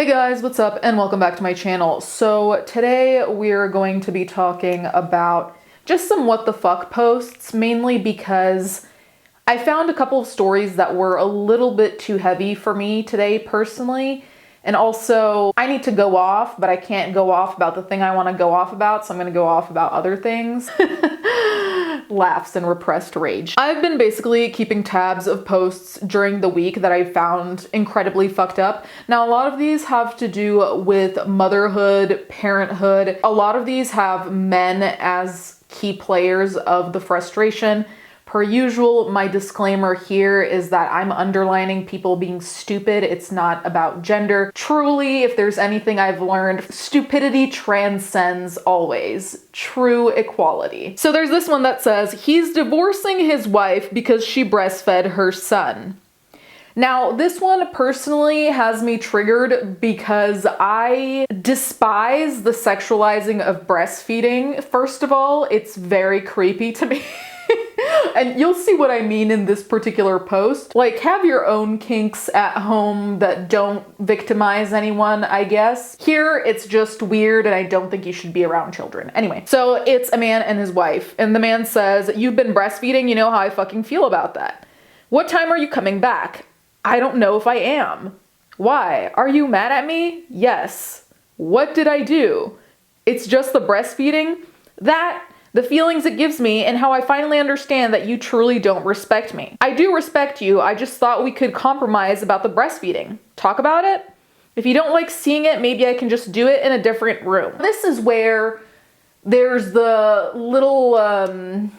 Hey guys, what's up and welcome back to my channel. So today we're going to be talking about just some what the fuck posts, mainly because I found a couple of stories that were a little bit too heavy for me today personally. And also I need to go off, but I can't go off about the thing I want to go off about, so I'm going to go off about other things. Laughs and repressed rage. I've been basically keeping tabs of posts during the week that I found incredibly fucked up. Now, a lot of these have to do with motherhood, parenthood. A lot of these have men as key players of the frustration. Per usual, my disclaimer here is that I'm underlining people being stupid. It's not about gender. Truly, if there's anything I've learned, stupidity transcends always. True equality. So there's this one that says, he's divorcing his wife because she breastfed her son. Now, this one personally has me triggered because I despise the sexualizing of breastfeeding. First of all, it's very creepy to me. And you'll see what I mean in this particular post. Like, have your own kinks at home that don't victimize anyone, I guess. Here, it's just weird and I don't think you should be around children. Anyway, so it's a man and his wife. And the man says, you've been breastfeeding, you know how I fucking feel about that. What time are you coming back? I don't know if I am. Why? Are you mad at me? Yes. What did I do? It's just the breastfeeding? The feelings it gives me, and how I finally understand that you truly don't respect me. I do respect you, I just thought we could compromise about the breastfeeding. Talk about it? If you don't like seeing it, maybe I can just do it in a different room. This is where there's the little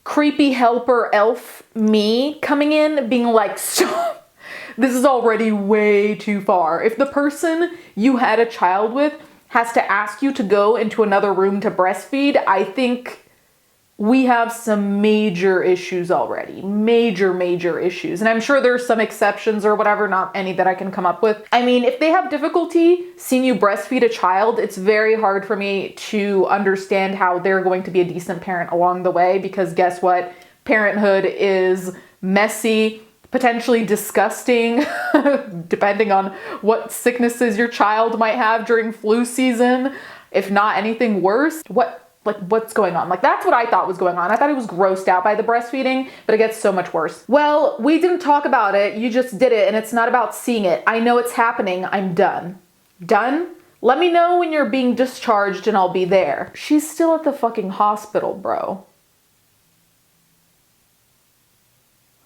creepy helper elf me coming in, being like, stop. This is already way too far. If the person you had a child with has to ask you to go into another room to breastfeed, I think we have some major issues already. Major issues. And I'm sure there's some exceptions or whatever, not any that I can come up with. I mean, if they have difficulty seeing you breastfeed a child, it's very hard for me to understand how they're going to be a decent parent along the way, because guess what? Parenthood is messy, potentially disgusting, depending on what sicknesses your child might have during flu season, if not anything worse. What's going on? Like, that's what I thought was going on. I thought he was grossed out by the breastfeeding, but it gets so much worse. Well, we didn't talk about it. You just did it, and it's not about seeing it. I know it's happening. I'm done. Done? Let me know when you're being discharged and I'll be there. She's still at the fucking hospital, bro.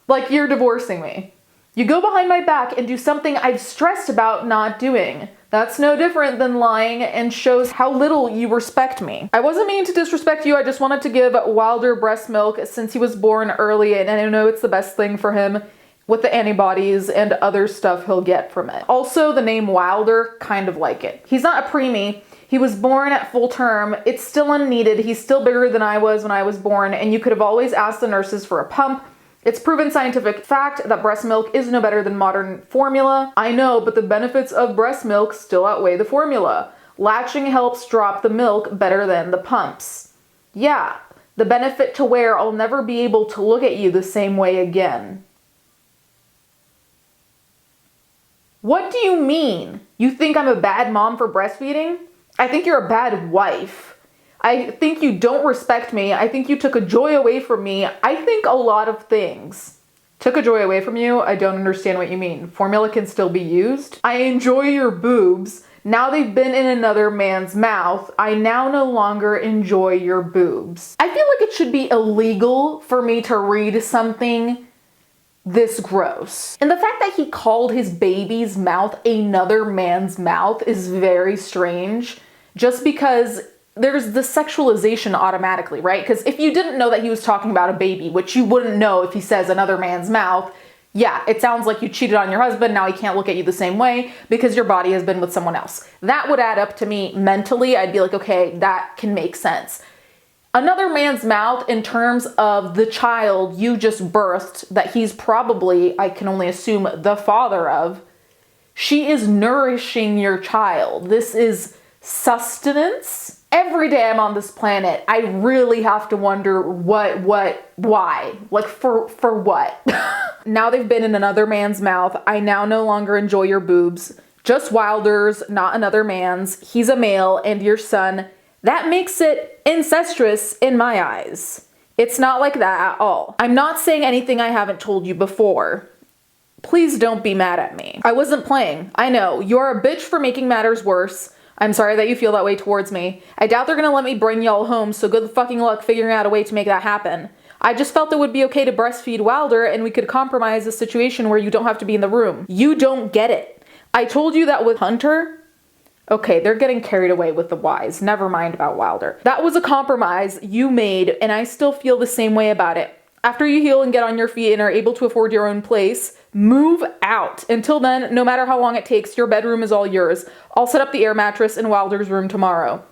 Like, you're divorcing me. You go behind my back and do something I've stressed about not doing. That's no different than lying and shows how little you respect me. I wasn't meaning to disrespect you. I just wanted to give Wilder breast milk since he was born early, and I know it's the best thing for him with the antibodies and other stuff he'll get from it. Also, the name Wilder, kind of like it. He's not a preemie. He was born at full term. It's still unneeded. He's still bigger than I was when I was born, and you could have always asked the nurses for a pump. It's proven scientific fact that breast milk is no better than modern formula. I know, but the benefits of breast milk still outweigh the formula. Latching helps drop the milk better than the pumps. Yeah, the benefit to where I'll never be able to look at you the same way again. What do you mean? You think I'm a bad mom for breastfeeding? I think you're a bad wife. I think you don't respect me. I think you took a joy away from me. I think a lot of things. Took a joy away from you? I don't understand what you mean. Formula can still be used? I enjoy your boobs. Now they've been in another man's mouth. I now no longer enjoy your boobs. I feel like it should be illegal for me to read something this gross. And the fact that he called his baby's mouth another man's mouth is very strange. Just because there's the sexualization automatically, right? Because if you didn't know that he was talking about a baby, which you wouldn't know if he says another man's mouth, yeah, it sounds like you cheated on your husband. Now he can't look at you the same way because your body has been with someone else. That would add up to me mentally. I'd be like, okay, that can make sense. Another man's mouth in terms of the child you just birthed that he's probably, I can only assume, the father of. She is nourishing your child. This is sustenance. Every day I'm on this planet, I really have to wonder why? Like, for what? Now they've been in another man's mouth. I now no longer enjoy your boobs. Just Wilder's, not another man's. He's a male and your son. That makes it incestuous in my eyes. It's not like that at all. I'm not saying anything I haven't told you before. Please don't be mad at me. I wasn't playing. I know. You're a bitch for making matters worse. I'm sorry that you feel that way towards me. I doubt they're gonna let me bring y'all home, so good fucking luck figuring out a way to make that happen. I just felt it would be okay to breastfeed Wilder and we could compromise a situation where you don't have to be in the room. You don't get it. I told you that with Hunter. Okay, they're getting carried away with the whys. Never mind about Wilder. That was a compromise you made, and I still feel the same way about it. After you heal and get on your feet and are able to afford your own place, move out. Until then, no matter how long it takes, your bedroom is all yours. I'll set up the air mattress in Wilder's room tomorrow.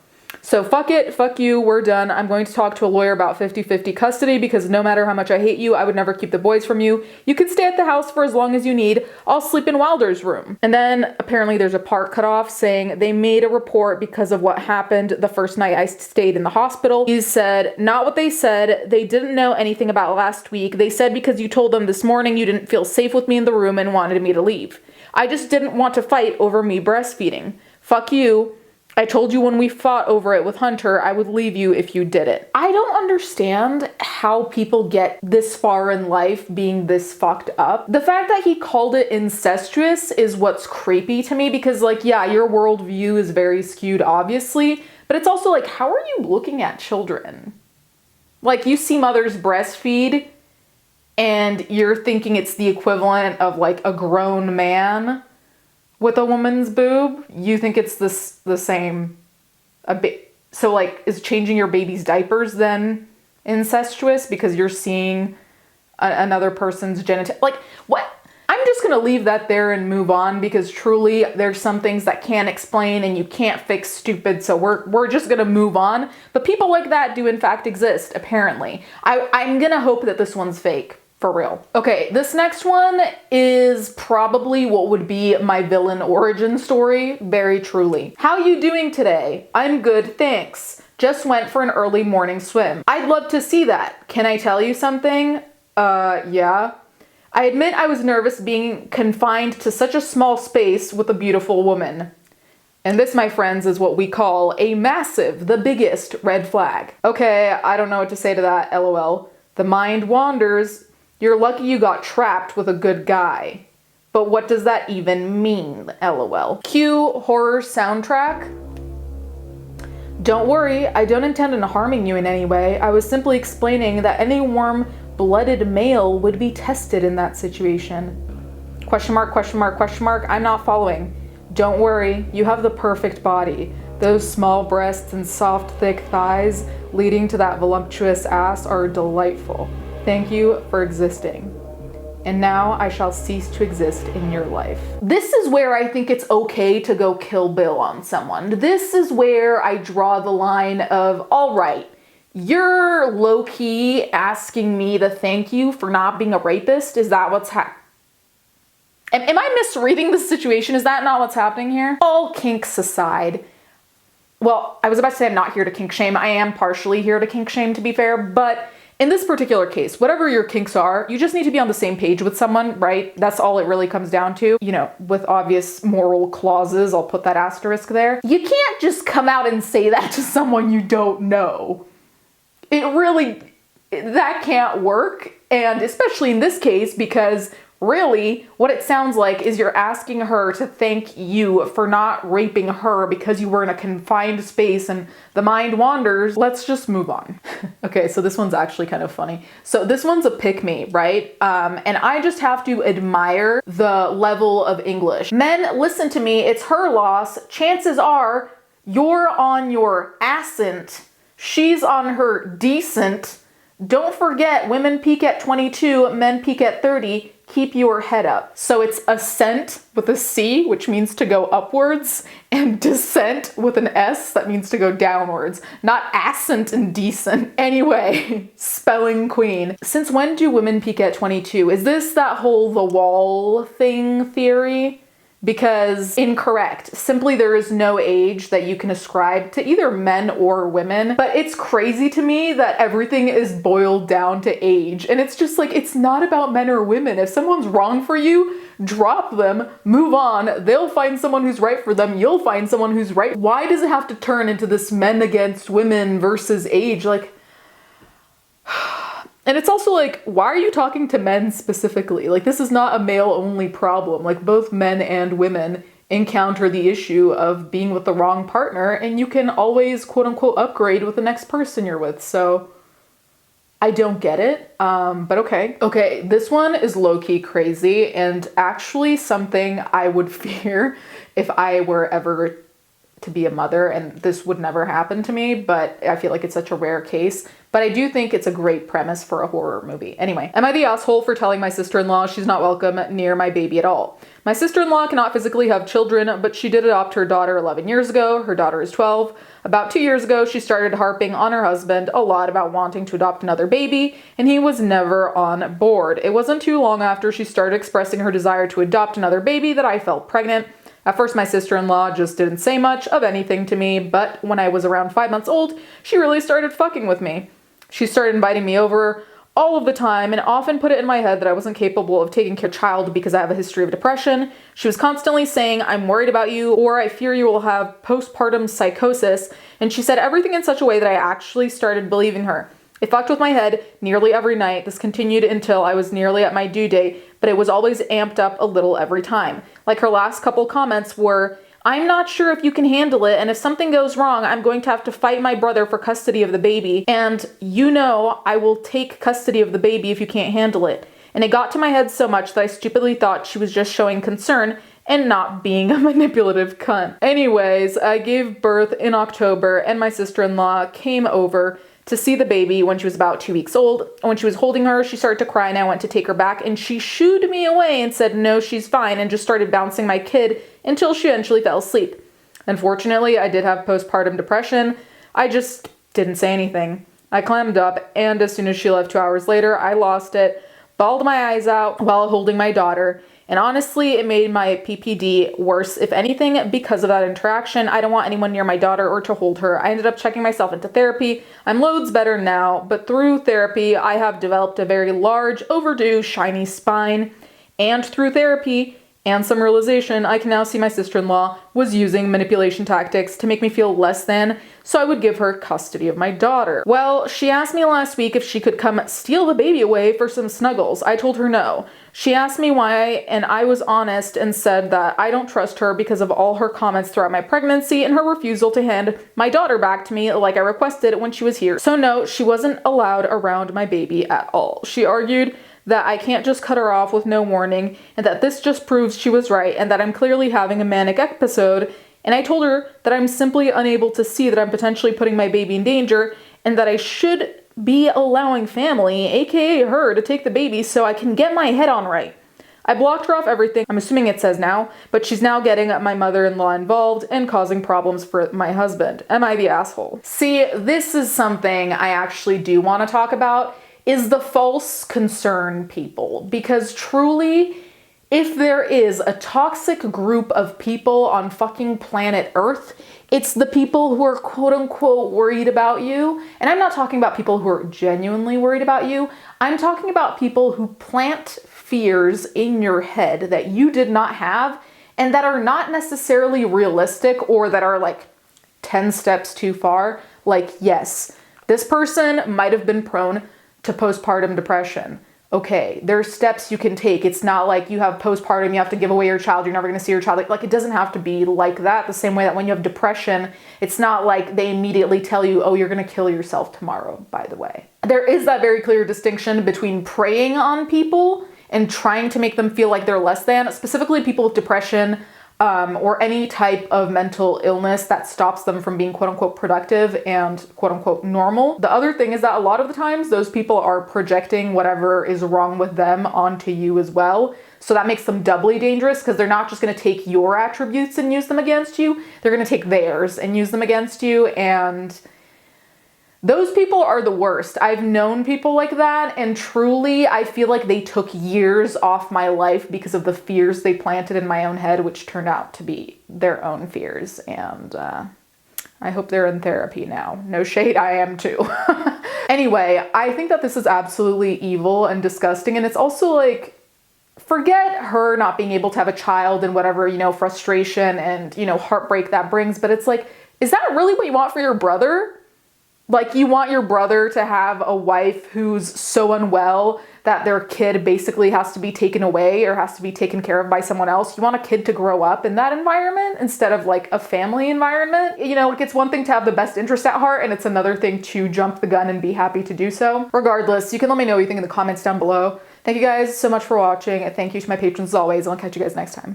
So fuck it, fuck you, we're done. I'm going to talk to a lawyer about 50-50 custody because no matter how much I hate you, I would never keep the boys from you. You can stay at the house for as long as you need. I'll sleep in Wilder's room. And then apparently there's a part cut off saying they made a report because of what happened the first night I stayed in the hospital. He said, not what they said. They didn't know anything about last week. They said because you told them this morning you didn't feel safe with me in the room and wanted me to leave. I just didn't want to fight over me breastfeeding. Fuck you. I told you when we fought over it with Hunter, I would leave you if you did it. I don't understand how people get this far in life being this fucked up. The fact that he called it incestuous is what's creepy to me because, like, yeah, your worldview is very skewed, obviously, but it's also like, how are you looking at children? Like, you see mothers breastfeed and you're thinking it's the equivalent of, like, a grown man with a woman's boob. You think it's the same. So like, is changing your baby's diapers then incestuous because you're seeing another person's genital? Like, what? I'm just gonna leave that there and move on because truly there's some things that can't explain and you can't fix stupid, so we're just gonna move on. But people like that do in fact exist, apparently. I'm gonna hope that this one's fake. For real. Okay, this next one is probably what would be my villain origin story, very truly. How you doing today? I'm good, thanks. Just went for an early morning swim. I'd love to see that. Can I tell you something? Yeah. I admit I was nervous being confined to such a small space with a beautiful woman. And this, my friends, is what we call a massive, the biggest red flag. Okay, I don't know what to say to that, LOL. The mind wanders. You're lucky you got trapped with a good guy. But what does that even mean, LOL? Cue horror soundtrack. Don't worry, I don't intend on harming you in any way. I was simply explaining that any warm-blooded male would be tested in that situation. Question mark, question mark, question mark. I'm not following. Don't worry, you have the perfect body. Those small breasts and soft, thick thighs leading to that voluptuous ass are delightful. Thank you for existing. And now I shall cease to exist in your life. This is where I think it's okay to go Kill Bill on someone. This is where I draw the line of, all right, you're low-key asking me to thank you for not being a rapist? Is that what's happening? Am I misreading the situation? Is that not what's happening here? All kinks aside. Well, I was about to say I'm not here to kink shame. I am partially here to kink shame, to be fair, but in this particular case, whatever your kinks are, you just need to be on the same page with someone, right? That's all it really comes down to. You know, with obvious moral clauses, I'll put that asterisk there. You can't just come out and say that to someone you don't know. That can't work. And especially in this case, because really, what it sounds like is you're asking her to thank you for not raping her because you were in a confined space and the mind wanders. Let's just move on. Okay, so this one's actually kind of funny. So this one's a pick me, right? And I just have to admire the level of English. Men, listen to me, it's her loss. Chances are you're on your assent. She's on her decent. Don't forget, women peak at 22, men peak at 30. Keep your head up. So it's ascent with a C, which means to go upwards, and descent with an S, that means to go downwards. Not ascent and decent. Anyway, spelling queen. Since when do women peak at 22? Is this that whole the wall thing theory? because incorrect. Simply, there is no age that you can ascribe to either men or women. But it's crazy to me that everything is boiled down to age. And it's just like, it's not about men or women. If someone's wrong for you, drop them, move on. They'll find someone who's right for them. You'll find someone who's right. Why does it have to turn into this men against women versus age? Like, and it's also like, why are you talking to men specifically? Like, this is not a male-only problem. Like, both men and women encounter the issue of being with the wrong partner, and you can always, quote-unquote, upgrade with the next person you're with. So, I don't get it, but okay. Okay, this one is low-key crazy, and actually something I would fear if I were ever to be a mother, and this would never happen to me, but I feel like it's such a rare case. But I do think it's a great premise for a horror movie. Anyway, am I the asshole for telling my sister-in-law she's not welcome near my baby at all? My sister-in-law cannot physically have children, but she did adopt her daughter 11 years ago. Her daughter is 12. About 2 years ago, she started harping on her husband a lot about wanting to adopt another baby, and he was never on board. It wasn't too long after she started expressing her desire to adopt another baby that I felt pregnant. At first, my sister-in-law just didn't say much of anything to me, but when I was around 5 months old, she really started fucking with me. She started inviting me over all of the time and often put it in my head that I wasn't capable of taking care of a child because I have a history of depression. She was constantly saying, "I'm worried about you," or "I fear you will have postpartum psychosis," and she said everything in such a way that I actually started believing her. It fucked with my head nearly every night. This continued until I was nearly at my due date, but it was always amped up a little every time. Like, her last couple comments were, "I'm not sure if you can handle it, and if something goes wrong, I'm going to have to fight my brother for custody of the baby, and you know I will take custody of the baby if you can't handle it." And it got to my head so much that I stupidly thought she was just showing concern and not being a manipulative cunt. Anyways, I gave birth in October, and my sister-in-law came over to see the baby when she was about 2 weeks old. When she was holding her, she started to cry and I went to take her back and she shooed me away and said, "No, she's fine," and just started bouncing my kid until she eventually fell asleep. Unfortunately, I did have postpartum depression. I just didn't say anything. I clammed up, and as soon as she left 2 hours later, I lost it, bawled my eyes out while holding my daughter. And honestly, it made my PPD worse, if anything, because of that interaction. I don't want anyone near my daughter or to hold her. I ended up checking myself into therapy. I'm loads better now, but through therapy, I have developed a very large, overdue, shiny spine. And through therapy and some realization, I can now see my sister-in-law was using manipulation tactics to make me feel less than, so I would give her custody of my daughter. Well, she asked me last week if she could come steal the baby away for some snuggles. I told her no. She asked me why, and I was honest and said that I don't trust her because of all her comments throughout my pregnancy and her refusal to hand my daughter back to me like I requested when she was here. So no, she wasn't allowed around my baby at all. She argued that I can't just cut her off with no warning, and that this just proves she was right, and that I'm clearly having a manic episode, and I told her that I'm simply unable to see that I'm potentially putting my baby in danger, and that I should be allowing family, aka her, to take the baby so I can get my head on right. I blocked her off everything, I'm assuming it says now, but she's now getting my mother-in-law involved and causing problems for my husband. Am I the asshole? See, this is something I actually do want to talk about, is the false concern people. Because truly, if there is a toxic group of people on fucking planet Earth, it's the people who are quote unquote worried about you. And I'm not talking about people who are genuinely worried about you. I'm talking about people who plant fears in your head that you did not have and that are not necessarily realistic, or that are like 10 steps too far. Like, yes, this person might have been prone to postpartum depression. Okay, there's steps you can take. It's not like you have postpartum, you have to give away your child, you're never gonna see your child. Like, it doesn't have to be like that. The same way that when you have depression, it's not like they immediately tell you, "Oh, you're gonna kill yourself tomorrow," by the way. There is that very clear distinction between preying on people and trying to make them feel like they're less than, specifically people with depression, or any type of mental illness that stops them from being quote unquote productive and quote unquote normal. The other thing is that a lot of the times those people are projecting whatever is wrong with them onto you as well. So that makes them doubly dangerous, because they're not just going to take your attributes and use them against you. They're going to take theirs and use them against you. And Those people are the worst. I've known people like that, and truly, I feel like they took years off my life because of the fears they planted in my own head, which turned out to be their own fears. And I hope they're in therapy now. No shade, I am too. Anyway, I think that this is absolutely evil and disgusting, and it's also like, forget her not being able to have a child and whatever, you know, frustration and, you know, heartbreak that brings, but it's like, is that really what you want for your brother? Like, you want your brother to have a wife who's so unwell that their kid basically has to be taken away or has to be taken care of by someone else. You want a kid to grow up in that environment instead of like a family environment. You know, it's one thing to have the best interest at heart, and it's another thing to jump the gun and be happy to do so. Regardless, you can let me know what you think in the comments down below. Thank you guys so much for watching, and thank you to my patrons as always, and I'll catch you guys next time.